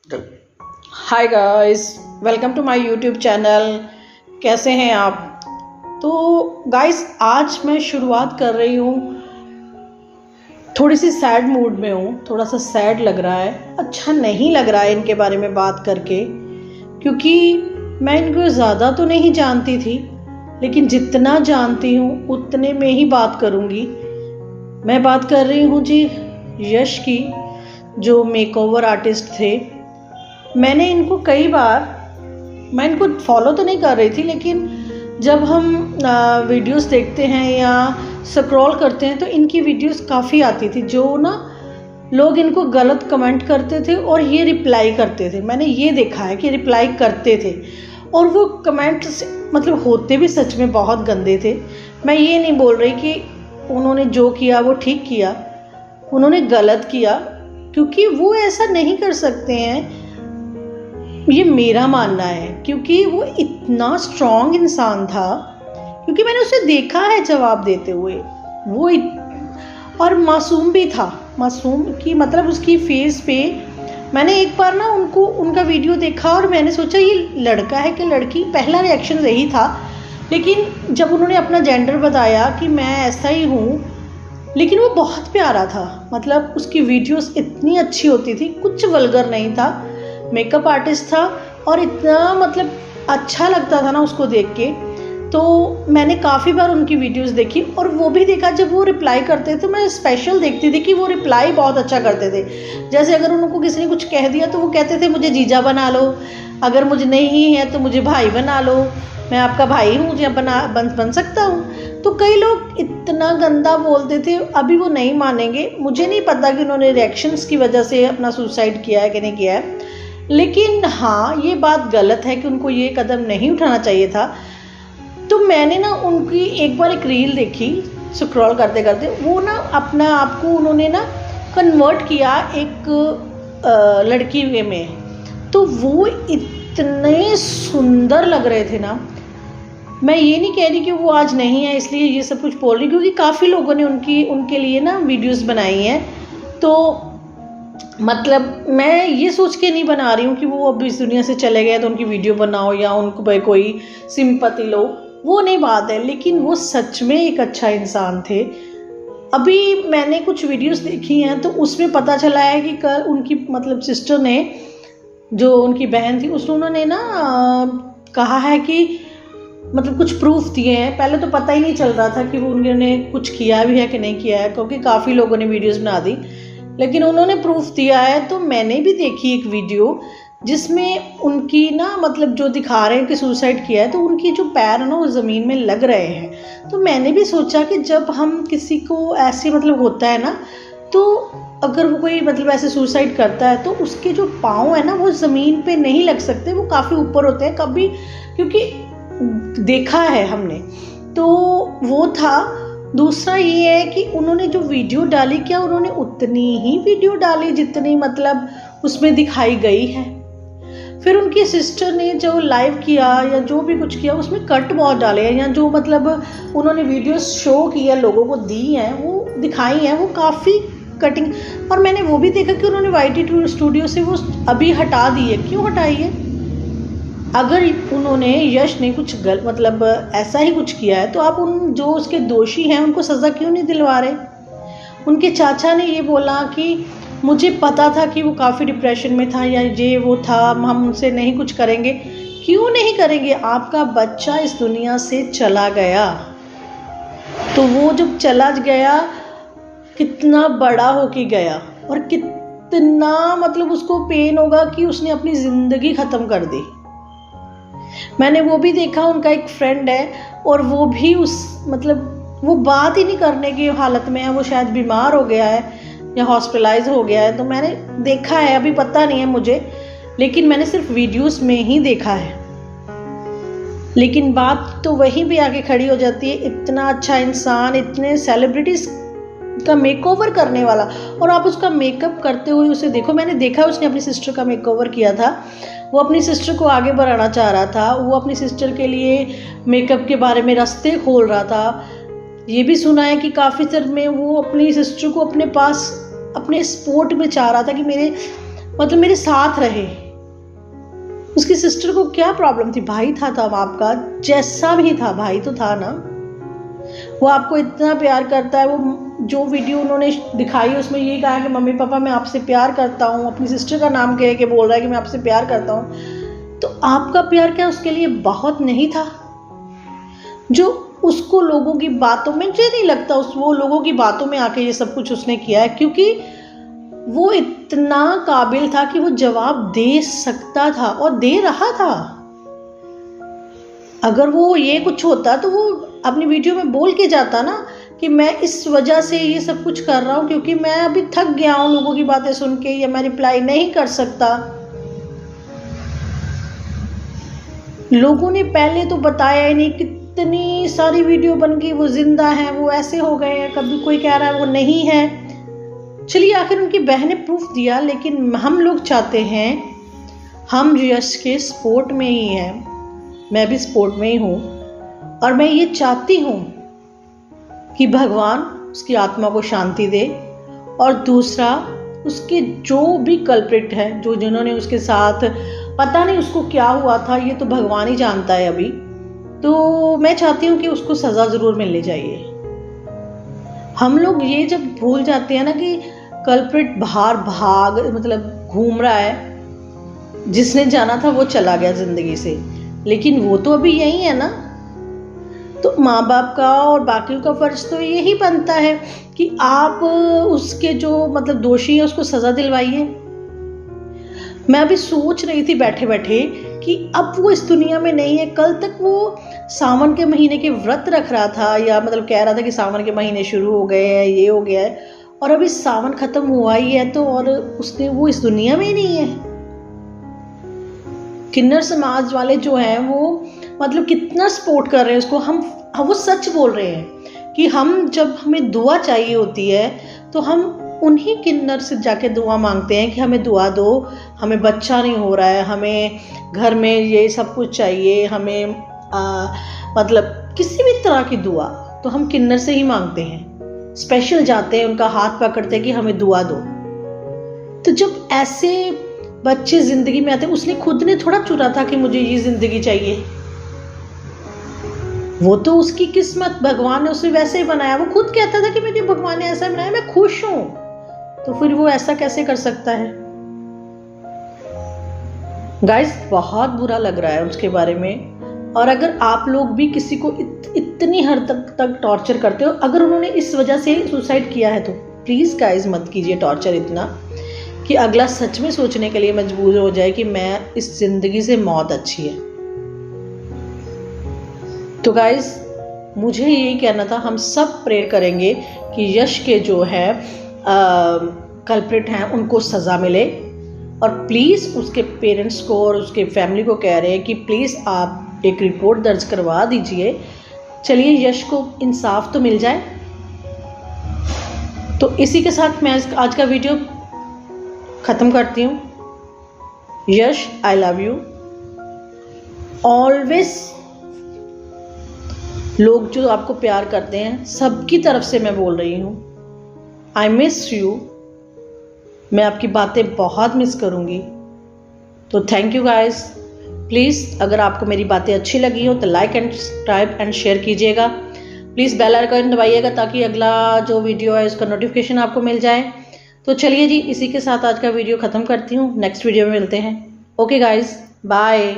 Hi guys, welcome to my YouTube channel. कैसे हैं आप? तो गाइस, आज मैं शुरुआत कर रही हूँ। थोड़ी सी सैड मूड में हूँ, थोड़ा सा सैड लग रहा है, अच्छा नहीं लग रहा है इनके बारे में बात करके, क्योंकि मैं इनको ज़्यादा तो नहीं जानती थी, लेकिन जितना जानती हूँ उतने में ही बात करूँगी। मैं बात कर रही हूँ जी यश की, जो मेकओवर आर्टिस्ट थे। मैंने इनको कई बार, मैं इनको फॉलो तो नहीं कर रही थी, लेकिन जब हम वीडियोस देखते हैं या स्क्रॉल करते हैं तो इनकी वीडियोस काफ़ी आती थी, जो ना लोग इनको गलत कमेंट करते थे और ये रिप्लाई करते थे। मैंने ये देखा है कि रिप्लाई करते थे, और वो कमेंट्स मतलब होते भी सच में बहुत गंदे थे। मैं ये नहीं बोल रही कि उन्होंने जो किया वो ठीक किया, उन्होंने गलत किया, क्योंकि वो ऐसा नहीं कर सकते हैं, ये मेरा मानना है। क्योंकि वो इतना स्ट्रॉन्ग इंसान था, क्योंकि मैंने उसे देखा है जवाब देते हुए। वो और मासूम भी था। मासूम की मतलब उसकी फेस पे मैंने एक बार ना उनका वीडियो देखा और मैंने सोचा ये लड़का है कि लड़की। पहला रिएक्शन यही था, लेकिन जब उन्होंने अपना जेंडर बताया कि मैं ऐसा ही हूँ, लेकिन वो बहुत प्यारा था। मतलब उसकी वीडियोस इतनी अच्छी होती थी, कुछ वल्गर नहीं था, मेकअप आर्टिस्ट था, और इतना मतलब अच्छा लगता था ना उसको देख के। तो मैंने काफ़ी बार उनकी वीडियोस देखी, और वो भी देखा जब वो रिप्लाई करते थे तो मैं स्पेशल देखती थी कि वो रिप्लाई बहुत अच्छा करते थे। जैसे अगर उनको किसी ने कुछ कह दिया तो वो कहते थे मुझे जीजा बना लो, अगर मुझे नहीं है तो मुझे भाई बना लो, मैं आपका भाई हूँ, मुझे बन सकता हूँ। तो कई लोग इतना गंदा बोलते थे। अभी वो नहीं मानेंगे, मुझे नहीं पता कि उन्होंने रिएक्शंस की वजह से अपना सुसाइड किया है कि नहीं किया है, लेकिन हाँ, ये बात गलत है कि उनको ये कदम नहीं उठाना चाहिए था। तो मैंने ना उनकी एक बार एक रील देखी स्क्रॉल करते करते। वो ना अपना आपको उन्होंने ना कन्वर्ट किया एक लड़की में। तो वो इतने सुंदर लग रहे थे ना। मैं ये नहीं कह रही कि वो आज नहीं है इसलिए ये सब कुछ बोल रही, क्योंकि काफ़ी लोगों ने उनके लिए ना वीडियोस बनाई हैं। तो मतलब मैं ये सोच के नहीं बना रही हूँ कि वो अब इस दुनिया से चले गए तो उनकी वीडियो बनाओ या उनको भाई कोई सिंपैथी लो, वो नहीं बात है। लेकिन वो सच में एक अच्छा इंसान थे। अभी मैंने कुछ वीडियोस देखी हैं तो उसमें पता चला है कि कल उनकी मतलब सिस्टर ने, जो उनकी बहन थी, उन्होंने ना कहा है कि मतलब कुछ प्रूफ दिए हैं। पहले तो पता ही नहीं चल रहा था कि वो उन्होंने कुछ किया भी है कि नहीं किया है, क्योंकि काफ़ी लोगों ने वीडियोस बना दी, लेकिन उन्होंने प्रूफ दिया है। तो मैंने भी देखी एक वीडियो जिसमें उनकी ना मतलब जो दिखा रहे हैं कि सुसाइड किया है, तो उनकी जो पैर है ना वो ज़मीन में लग रहे हैं। तो मैंने भी सोचा कि जब हम किसी को ऐसे मतलब होता है ना, तो अगर वो कोई मतलब ऐसे सुसाइड करता है तो उसके जो पाँव है ना वो ज़मीन पे नहीं लग सकते, वो काफ़ी ऊपर होते हैं कभी, क्योंकि देखा है हमने। तो वो था। दूसरा ये है कि उन्होंने जो वीडियो डाली, क्या उन्होंने उतनी ही वीडियो डाली जितनी मतलब उसमें दिखाई गई है? फिर उनकी सिस्टर ने जो लाइव किया या जो भी कुछ किया उसमें कट बहुत डाले हैं, या जो मतलब उन्होंने वीडियो शो किया लोगों को दी हैं, वो दिखाई हैं, वो काफ़ी कटिंग। और मैंने वो भी देखा कि उन्होंने YT स्टूडियो से वो अभी हटा दी है। क्यों हटाई है? अगर उन्होंने यश ने कुछ मतलब ऐसा ही कुछ किया है तो आप उन जो उसके दोषी हैं उनको सज़ा क्यों नहीं दिलवा रहे? उनके चाचा ने ये बोला कि मुझे पता था कि वो काफ़ी डिप्रेशन में था या ये वो था, हम उनसे नहीं कुछ करेंगे। क्यों नहीं करेंगे? आपका बच्चा इस दुनिया से चला गया, तो वो जब चला गया कितना बड़ा होके गया, और कितना मतलब उसको पेन होगा कि उसने अपनी ज़िंदगी ख़त्म कर दी। मैंने वो भी देखा, उनका एक फ्रेंड है और वो भी मतलब वो बात ही नहीं करने की हालत में है, वो शायद बीमार हो गया है या हॉस्पिटलाइज हो गया है। तो मैंने देखा है, अभी पता नहीं है मुझे, लेकिन मैंने सिर्फ वीडियोस में ही देखा है। लेकिन बात तो वहीं भी आके खड़ी हो जाती है, इतना अच्छा इंसान, इतने सेलिब्रिटीज का मेकओवर करने वाला, और आप उसका मेकअप करते हुए उसे देखो। मैंने देखा उसने अपनी सिस्टर का मेकओवर किया था, वो अपनी सिस्टर को आगे बढ़ाना चाह रहा था, वो अपनी सिस्टर के लिए मेकअप के बारे में रास्ते खोल रहा था। ये भी सुना है कि काफ़ी देर में वो अपनी सिस्टर को अपने पास अपने स्पोर्ट में चाह रहा था कि मतलब मेरे साथ रहे। उसकी सिस्टर को क्या प्रॉब्लम थी? भाई था तब आपका, जैसा भी था भाई तो था ना। वो आपको इतना प्यार करता है। वो जो वीडियो उन्होंने दिखाई उसमें यही कहा कि मम्मी पापा मैं आपसे प्यार करता हूँ, अपनी सिस्टर का नाम कह के बोल रहा है कि मैं आपसे प्यार करता हूँ। तो आपका प्यार क्या उसके लिए बहुत नहीं था? जो उसको लोगों की बातों में, मुझे नहीं लगता वो लोगों की बातों में आके ये सब कुछ उसने किया है, क्योंकि वो इतना काबिल था कि वो जवाब दे सकता था और दे रहा था। अगर वो ये कुछ होता तो वो अपनी वीडियो में बोल के जाता ना कि मैं इस वजह से ये सब कुछ कर रहा हूँ क्योंकि मैं अभी थक गया हूँ लोगों की बातें सुन के, या मैं रिप्लाई नहीं कर सकता। लोगों ने पहले तो बताया ही नहीं, कितनी सारी वीडियो बन गई वो जिंदा हैं, वो ऐसे हो गए हैं, कभी कोई कह रहा है वो नहीं है। चलिए आखिर उनकी बहन ने प्रूफ दिया, लेकिन हम लोग चाहते हैं, हम यश के सपोर्ट में ही हैं, मैं भी सपोर्ट में ही हूँ, और मैं ये चाहती हूँ कि भगवान उसकी आत्मा को शांति दे, और दूसरा उसके जो भी कल्प्रिट है, जो जिन्होंने उसके साथ, पता नहीं उसको क्या हुआ था, ये तो भगवान ही जानता है अभी। तो मैं चाहती हूँ कि उसको सज़ा ज़रूर मिलनी चाहिए। हम लोग ये जब भूल जाते हैं ना कि कल्प्रिट बाहर भाग मतलब घूम रहा है, जिसने जाना था वो चला गया ज़िंदगी से, लेकिन वो तो अभी यही है ना। तो माँ बाप का और बाकियों का फर्ज तो यही बनता है कि आप उसके जो मतलब दोषी है उसको सज़ा दिलवाइए। मैं अभी सोच रही थी बैठे बैठे कि अब वो इस दुनिया में नहीं है। कल तक वो सावन के महीने के व्रत रख रहा था, या मतलब कह रहा था कि सावन के महीने शुरू हो गए हैं, ये हो गया है, और अभी सावन ख़त्म हुआ ही है तो, और उसने वो इस दुनिया में ही नहीं है। किन्नर समाज वाले जो हैं वो मतलब कितना सपोर्ट कर रहे हैं उसको। हम वो सच बोल रहे हैं कि हम जब हमें दुआ चाहिए होती है तो हम उन्हीं किन्नर से जाके दुआ मांगते हैं कि हमें दुआ दो, हमें बच्चा नहीं हो रहा है, हमें घर में ये सब कुछ चाहिए, हमें मतलब किसी भी तरह की दुआ तो हम किन्नर से ही मांगते हैं। स्पेशल जाते हैं, उनका हाथ पकड़ते हैं कि हमें दुआ दो। तो जब ऐसे बच्चे जिंदगी में आते, उसने खुद ने थोड़ा चुना था कि मुझे ये जिंदगी चाहिए, वो तो उसकी किस्मत, भगवान ने उसे वैसे ही बनाया। वो खुद कहता था कि मुझे भगवान ने ऐसा बनाया, मैं खुश हूं, तो फिर वो ऐसा कैसे कर सकता है? गाइस बहुत बुरा लग रहा है उसके बारे में। और अगर आप लोग भी किसी को इतनी हद तक टॉर्चर करते हो, अगर उन्होंने इस वजह से सुसाइड किया है तो प्लीज गाइस मत कीजिए टॉर्चर इतना कि अगला सच में सोचने के लिए मजबूर हो जाए कि मैं इस जिंदगी से मौत अच्छी है। तो गाइस मुझे यही कहना था, हम सब प्रेयर करेंगे कि यश के जो है कल्प्रिट हैं उनको सज़ा मिले। और प्लीज़ उसके पेरेंट्स को और उसके फैमिली को कह रहे हैं कि प्लीज़ आप एक रिपोर्ट दर्ज करवा दीजिए। चलिए यश को इंसाफ तो मिल जाए। तो इसी के साथ मैं आज का वीडियो ख़त्म करती हूँ। यश आई लव यू ऑलवेज। लोग जो आपको प्यार करते हैं सबकी तरफ से मैं बोल रही हूँ, आई मिस यू। मैं आपकी बातें बहुत मिस करूँगी। तो थैंक यू गाइस। प्लीज़ अगर आपको मेरी बातें अच्छी लगी हो तो like and subscribe and share कीजिएगा। प्लीज़ बेल आइकन दबाइएगा ताकि अगला जो वीडियो है उसका नोटिफिकेशन आपको मिल जाए। तो चलिए जी, इसी के साथ आज का वीडियो ख़त्म करती हूँ। नेक्स्ट वीडियो में मिलते हैं। Okay guys, bye.